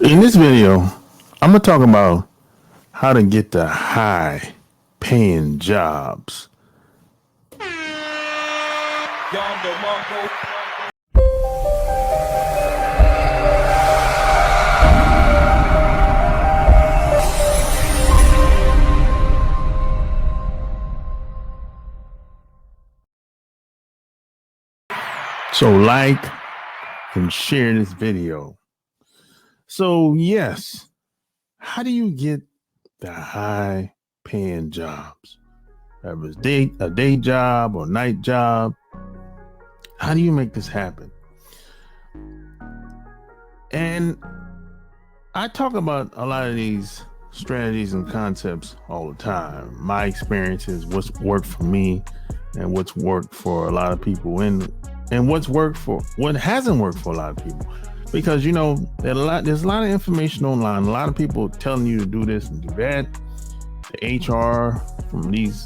In this video, I'm going to talk about how to get the high paying jobs. So like and share this video. So yes, how do you get the high paying jobs? Whether it's a day job or night job, how do you make this happen? And I talk about a lot of these strategies and concepts all the time. My experiences, what's worked for me and what's worked for a lot of people, and what hasn't worked for a lot of people. Because there's a lot of information online, a lot of people telling you to do this and do that. The HR from these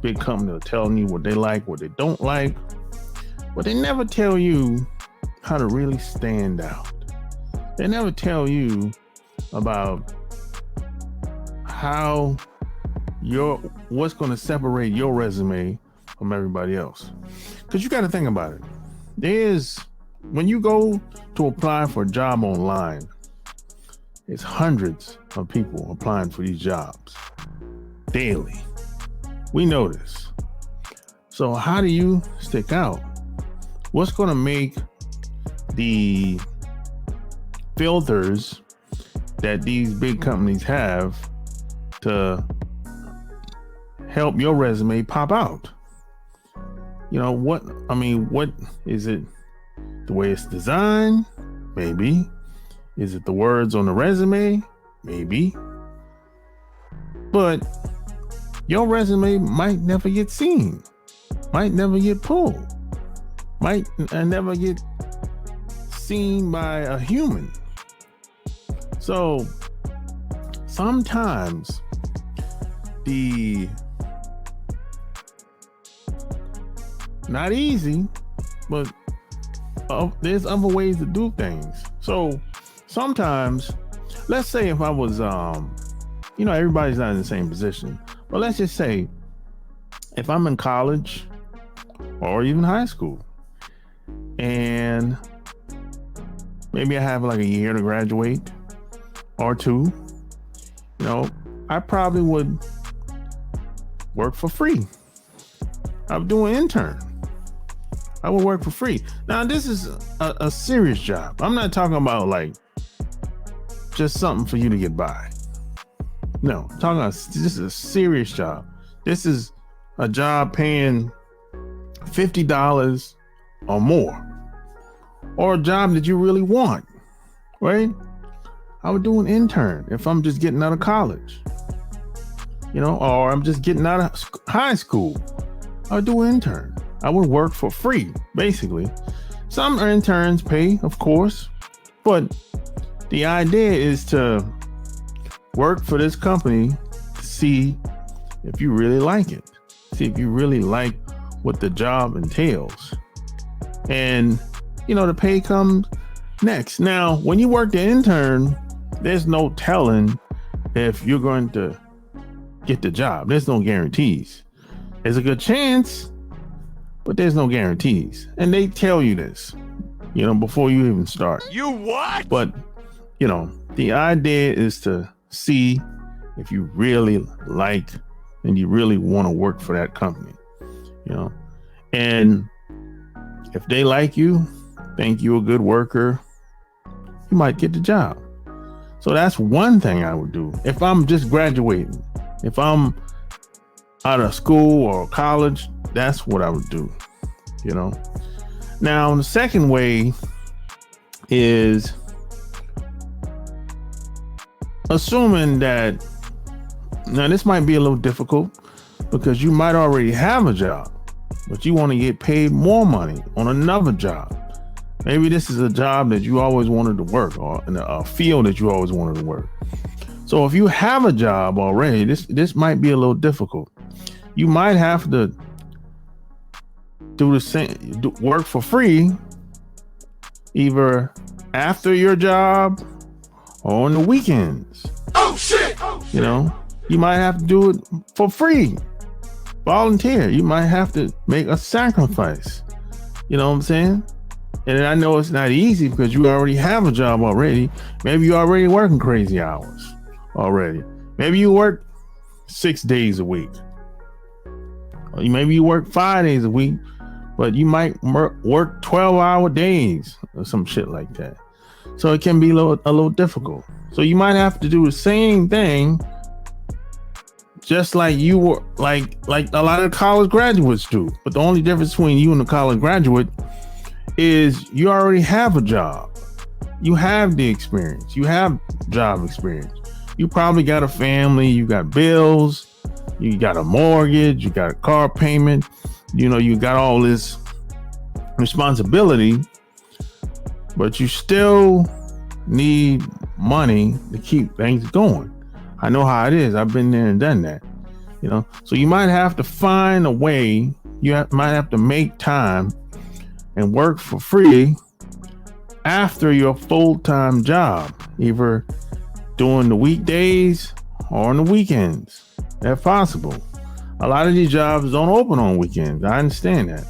big companies are telling you what they like, what they don't like, but they never tell you how to really stand out. They never tell you about what's going to separate your resume from everybody else. Because you got to think about it. When you go to apply for a job online, it's hundreds of people applying for these jobs daily. We know this. So how do you stick out? What's going to make the filters that these big companies have to help your resume pop out? What is it? The way it's designed? Maybe. Is it the words on the resume? Maybe. But your resume might never get seen, might never get pulled, might never get seen by a human. So sometimes not easy, but there's other ways to do things. So sometimes, let's say if I was, everybody's not in the same position, but let's just say if I'm in college or even high school and maybe I have like a year to graduate or two, I probably would work for free. I would do an intern. I would work for free. Now, this is a serious job. I'm not talking about like just something for you to get by. No, I'm talking about this is a serious job. This is a job paying $50 or more, or a job that you really want, right? I would do an intern if I'm just getting out of college, or I'm just getting out of high school. I would do an intern. I would work for free, basically. Some interns pay, of course, but the idea is to work for this company to see if you really like it, see if you really like what the job entails. And, the pay comes next. Now, when you work the intern, there's no telling if you're going to get the job. There's no guarantees. There's a good chance, but there's no guarantees. And they tell you this, before you even start. You what? But, the idea is to see if you really like and you really want to work for that company, and if they like you, think you're a good worker, you might get the job. So that's one thing I would do. If I'm just graduating, if I'm out of school or college, that's what I would do. Now, the second way is assuming that, now this might be a little difficult because you might already have a job, but you want to get paid more money on another job. Maybe this is a job that you always wanted to work, or in a field that you always wanted to work. So if you have a job already, this might be a little difficult. You might have to work for free, either after your job or on the weekends. Oh shit! You know, you might have to do it for free. Volunteer. You might have to make a sacrifice. You know what I'm saying? And I know it's not easy because you already have a job already. Maybe you're already working crazy hours already. Maybe you work 6 days a week. Or maybe you work 5 days a week, but you might work 12-hour days or some shit like that. So it can be a little difficult. So you might have to do the same thing, just like you were like a lot of college graduates do. But the only difference between you and the college graduate is you already have a job. You have the experience. You have job experience. You probably got a family. You got bills. You got a mortgage. You got a car payment. You know, you got all this responsibility, but you still need money to keep things going. I know how it is. I've been there and done that, you know. So you might have to find a way. Might have to make time and work for free after your full-time job, either during the weekdays or on the weekends, if possible. A lot of these jobs don't open on weekends. I understand that.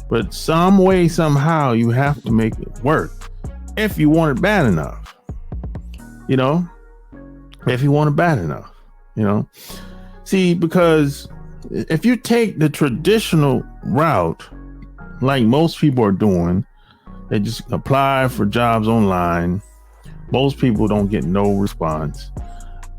But some way, somehow, you have to make it work if you want it bad enough. You know? If you want it bad enough. You know? See, because if you take the traditional route, like most people are doing, they just apply for jobs online. Most people don't get no response,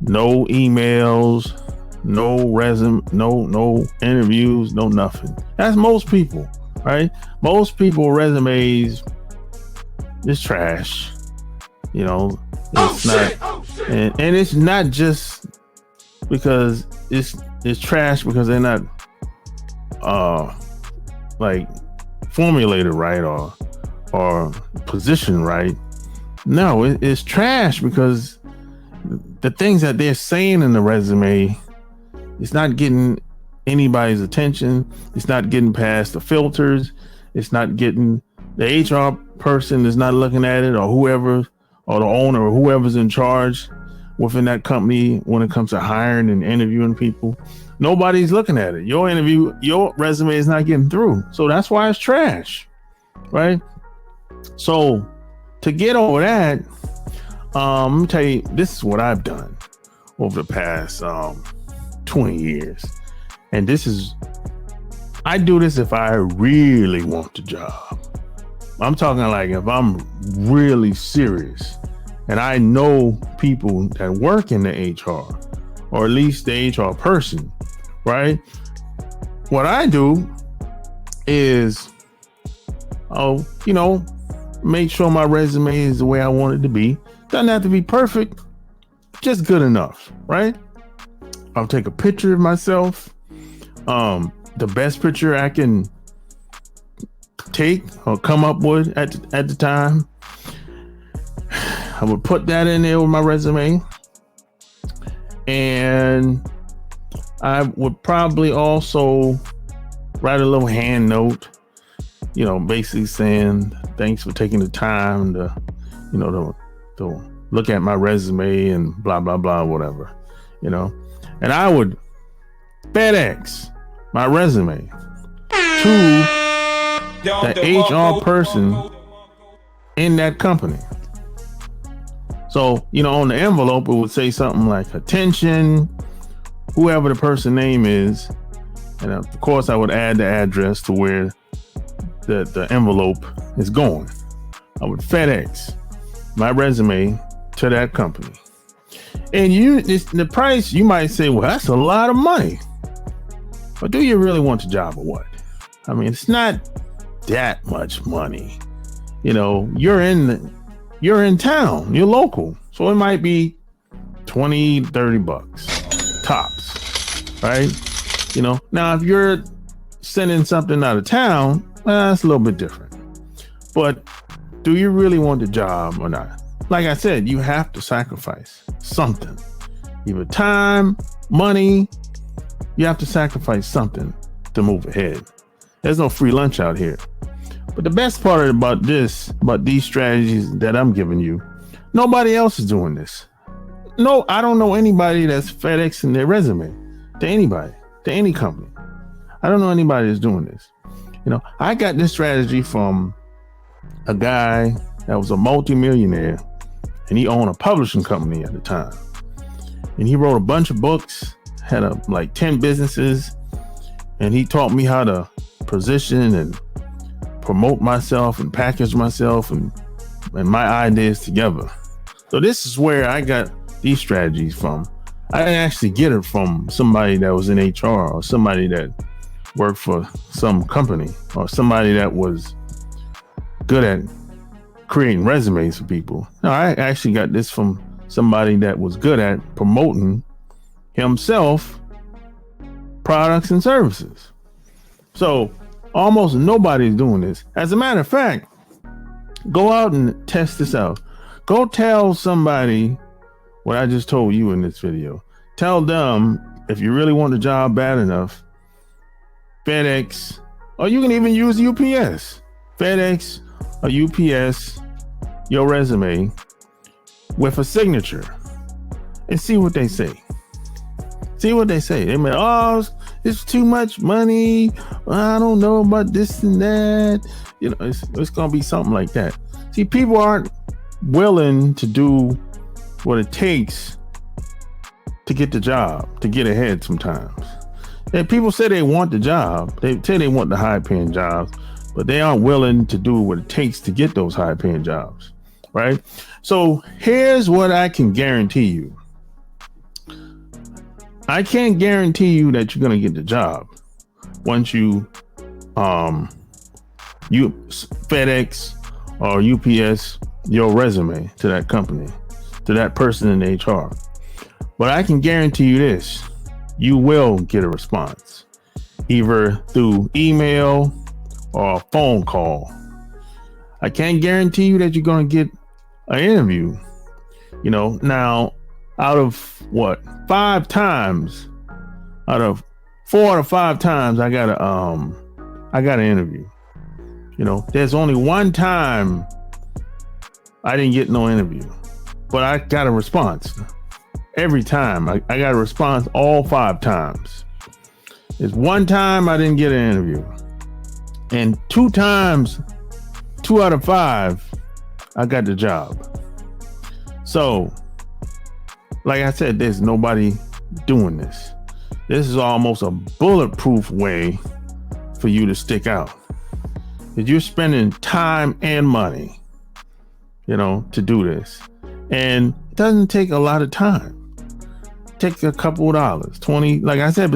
no emails, no resume, no interviews, no nothing. That's most people, right? Most people resumes is trash. You know, it's not, and it's not just because it's trash because they're not like formulated right or positioned right. No, it's trash because the things that they're saying in the resume, it's not getting anybody's attention. It's not getting past the filters. It's not getting the HR person is not looking at it, or whoever, or the owner, or whoever's in charge within that company when it comes to hiring and interviewing people. Nobody's looking at it. Your resume is not getting through. So that's why it's trash, right? So to get over that, let me tell you, this is what I've done over the past 20 years. And I do this if I really want the job. I'm talking like if I'm really serious and I know people that work in the HR, or at least the HR person, right? What I do is, make sure my resume is the way I want it to be. Doesn't have to be perfect, just good enough, right? I'll take a picture of myself, the best picture I can take or come up with at the time. I would put that in there with my resume, and I would probably also write a little hand note, basically saying thanks for taking the time to look at my resume and blah blah blah, whatever, and I would FedEx my resume to the HR person in that company. So, on the envelope, it would say something like attention, whoever the person name is. And of course, I would add the address to where the envelope is going. I would FedEx my resume to that company. And the price, you might say, well, that's a lot of money. But do you really want the job or what? I mean, it's not that much money. You're in town, you're local. So it might be 20, 30 bucks tops, right? Now if you're sending something out of town, that's a little bit different. But do you really want the job or not? Like I said, you have to sacrifice something, either time, money. You have to sacrifice something to move ahead. There's no free lunch out here. But the best part about these strategies that I'm giving you, Nobody else is doing this. No, I don't know anybody that's FedExing their resume to anybody, to any company. I don't know anybody that's doing this. I got this strategy from a guy that was a multimillionaire, and he owned a publishing company at the time. And he wrote a bunch of books, had like 10 businesses, and he taught me how to position and promote myself and package myself and my ideas together. So this is where I got these strategies from. I didn't actually get it from somebody that was in HR or somebody that worked for some company or somebody that was good at creating resumes for people. No, I actually got this from somebody that was good at promoting himself, products and services. So almost nobody's doing this. As a matter of fact, go out and test this out. Go tell somebody what I just told you in this video. Tell them, if you really want the job bad enough, FedEx, or you can even use UPS, FedEx or UPS, your resume with a signature, and see what they say. See what they say. They may, oh, it's too much money. I don't know about this and that. It's going to be something like that. See, people aren't willing to do what it takes to get the job, to get ahead sometimes. And people say they want the job. They say they want the high paying jobs, but they aren't willing to do what it takes to get those high paying jobs. Right? So here's what I can guarantee you. I can't guarantee you that you're going to get the job once you FedEx or UPS your resume to that company, to that person in HR. But I can guarantee you this: you will get a response, either through email or a phone call. I can't guarantee you that you're going to get an interview. Now, out of 5 times, out of 4 out of 5 times, I got an interview. There's only one time I didn't get no interview, but I got a response every time. I got a response all 5 times. There's one time I didn't get an interview, and 2 times, 2 out of 5, I got the job. So, like I said, there's nobody doing this. This is almost a bulletproof way for you to stick out. Because you're spending time and money, to do this. And it doesn't take a lot of time. It takes a couple of dollars, 20, like I said,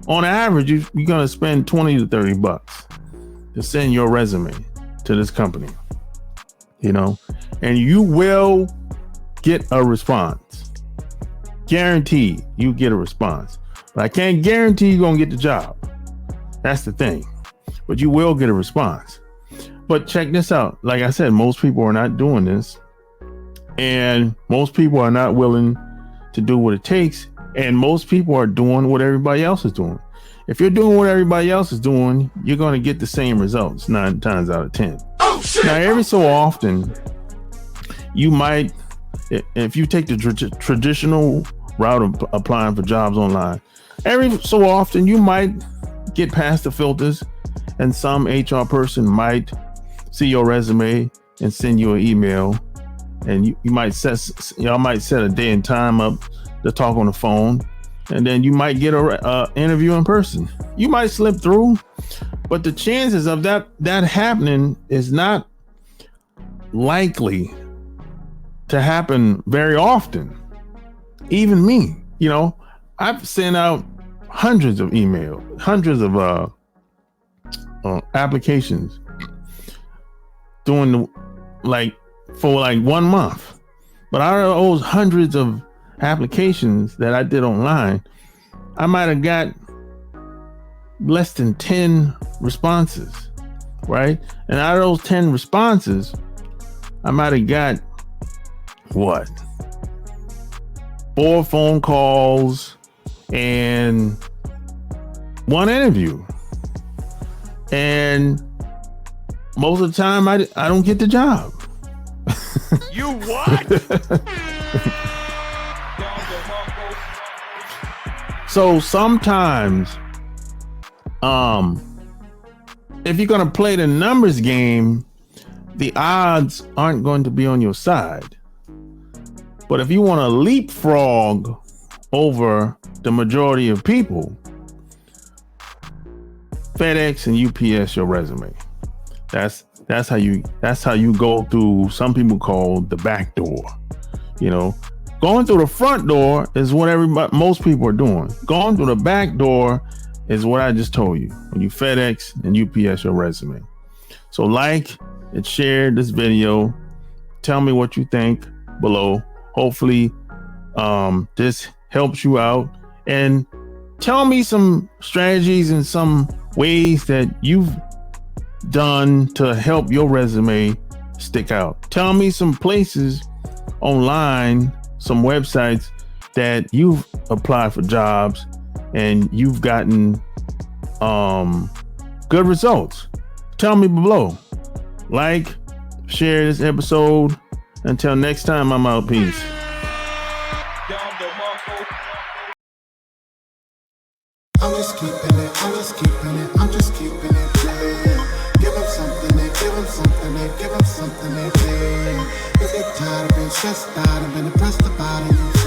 on average, you're going to spend $20 to $30 to send your resume to this company, and you will get a response. Guaranteed you get a response. But I can't guarantee you're going to get the job. That's the thing. But you will get a response. But check this out. Like I said, most people are not doing this. And most people are not willing to do what it takes. And most people are doing what everybody else is doing. If you're doing what everybody else is doing, you're going to get the same results 9 times out of 10. Oh, shit. Now, every so often, you might, if you take the traditional route of applying for jobs online, every so often you might get past the filters, and some HR person might see your resume and send you an email, and you might y'all might set a day and time up to talk on the phone, and then you might get a interview in person. You might slip through, but the chances of that happening is not likely to happen very often. Even me, I've sent out hundreds of emails, hundreds of applications for 1 month. But out of those hundreds of applications that I did online, I might have got less than 10 responses, right? And out of those 10 responses, I might have got 4 phone calls and 1 interview. And most of the time I don't get the job. You what? So sometimes, if you're gonna play the numbers game, the odds aren't going to be on your side. But if you want to leapfrog over the majority of people, FedEx and UPS your resume. That's how you go through. Some people call the back door. You know, going through the front door is what most people are doing. Going through the back door is what I just told you. When you FedEx and UPS your resume. So like and share this video. Tell me what you think below. Hopefully, this helps you out, and tell me some strategies and some ways that you've done to help your resume stick out. Tell me some places online, some websites that you've applied for jobs and you've gotten good results. Tell me below. Like, share this episode. Until next time, I'm out. Peace. I'm just keeping it, I'm just keeping it, I'm just keeping it real. Give them something, they give them something, they give them something, they feel. If they're tired of being stressed out and been depressed about it,